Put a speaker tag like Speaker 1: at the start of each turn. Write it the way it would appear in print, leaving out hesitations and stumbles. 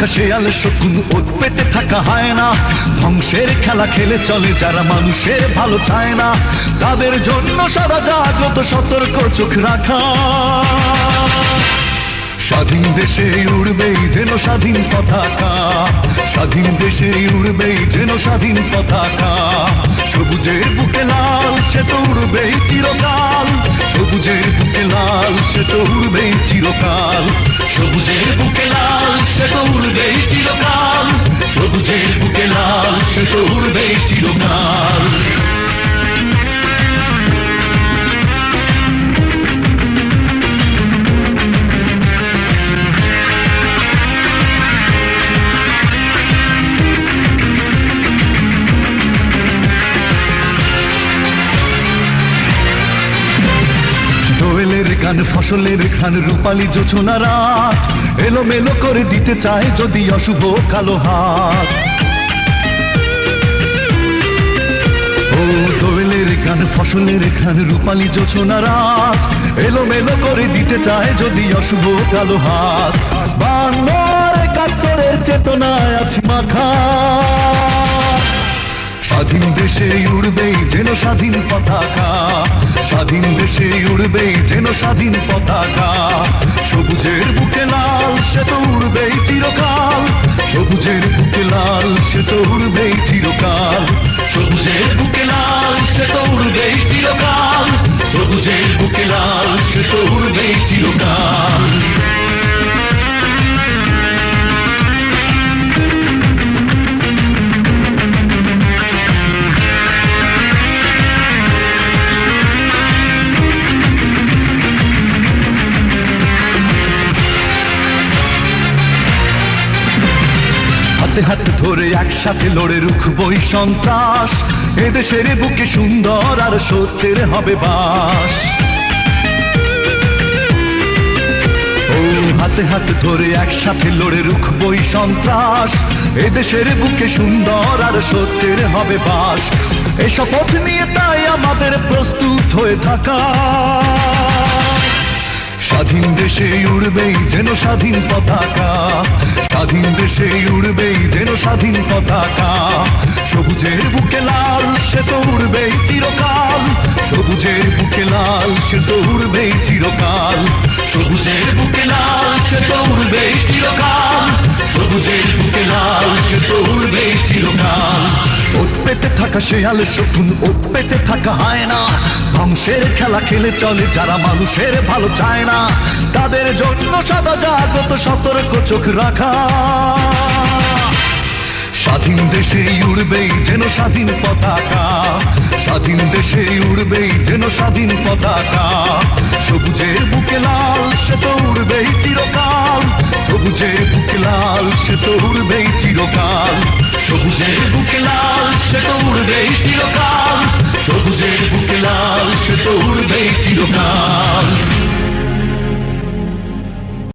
Speaker 1: থাকা শেয়াল শকুন, ওত পেতে থাকা হায়না, ধ্বংসের খেলা খেলে চলে যারা মানুষের ভালো চায় না, তাদের জন্য সদা জাগ্রত সতর্ক চোখ রাখা। স্বাধীন দেশে উড়বেই যেন স্বাধীন পতাকা, স্বাধীন দেশে উড়বেই যেন স্বাধীন পতাকা। সবুজের বুকে লাল সে তো উড়বেই চিরকাল, সবুজের বুকে লাল সে তো উড়বেই চিরকাল, সবুজের বুকে লাল সে তো উড়বেই চিরকাল, সবুজের বুকে লাল সে তো উড়বেই চিরকাল। দোয়েলের গান ফসলের খান রূপালী জোছনা রাত, এলোমেলো করে দিতে চায় যদি অশুভ কালো হাত। ও দোয়েলের গান ফসলের খান রূপালী জোছনা রাত, এলোমেলো করে দিতে চায় যদি অশুভ কালো হাত। বাংলার একাত্তরের চেতনায় আছি মাখা, স্বাধীন দেশে উড়বেই যেন স্বাধীন পতাকা, স্বাধীন দেশে উড়বেই যেন স্বাধীন পতাকা। সবুজের বুকে লাল সে তো উড়বেই চিরকাল, সবুজের বুকে লাল সে তো উড়বেই চিরকাল, সবুজের বুকে লাল সে তো উড়বেই চিরকাল, সবুজের বুকে লাল সে তো উড়বেই চিরকাল। হাতে হাত ধরে একসাথে লড়ে রুখবই সন্ত্রাস, এদেশের বুকে সুন্দর আর সত্যের হবে বাস। ও হাতে হাত ধরে একসাথে লড়ে রুখবই সন্ত্রাস, এদেশের বুকে সুন্দর আর সত্যের হবে বাস। এই শপথ নিয়ে তাই আমাদের প্রস্তুত হয়ে থাকা, স্বাধীন দেশে উড়বেই যেন স্বাধীন পতাকা, স্বাধীন দেশে উড়বেই যেন স্বাধীন পতাকা। সবুজের বুকে লাল সে তো উড়বেই চিরকাল, সবুজের বুকে লাল সে তো উড়বেই চিরকাল, সবুজের বুকে লাল সে তো উড়বেই চিরকাল, সবুজের বুকে লাল সে তো উড়বেই চিরকাল। ওত পেতে থাকা শেয়াল শকুন, ওত পেতে থাকা হায়না, ধ্বংসের খেলা খেলে চলে যারা মানুষের ভালো চায় না, তাদের জন্য সদা জাগ্রত সতর্ক চোখ রাখা। স্বাধীন দেশে উড়বেই যেন স্বাধীন পতাকা, স্বাধীন দেশে উড়বেই যেন স্বাধীন পতাকা। সবুজের বুকে লাল সে তো উড়বেই চিরকাল, সবুজের বুকে লাল সে তো উড়বেই চিরকাল, সবুজের বুকে লাল সে তো উড়বেই চিরকাল, সবুজের বুকে লাল সে তো উড়বেই চিরকাল।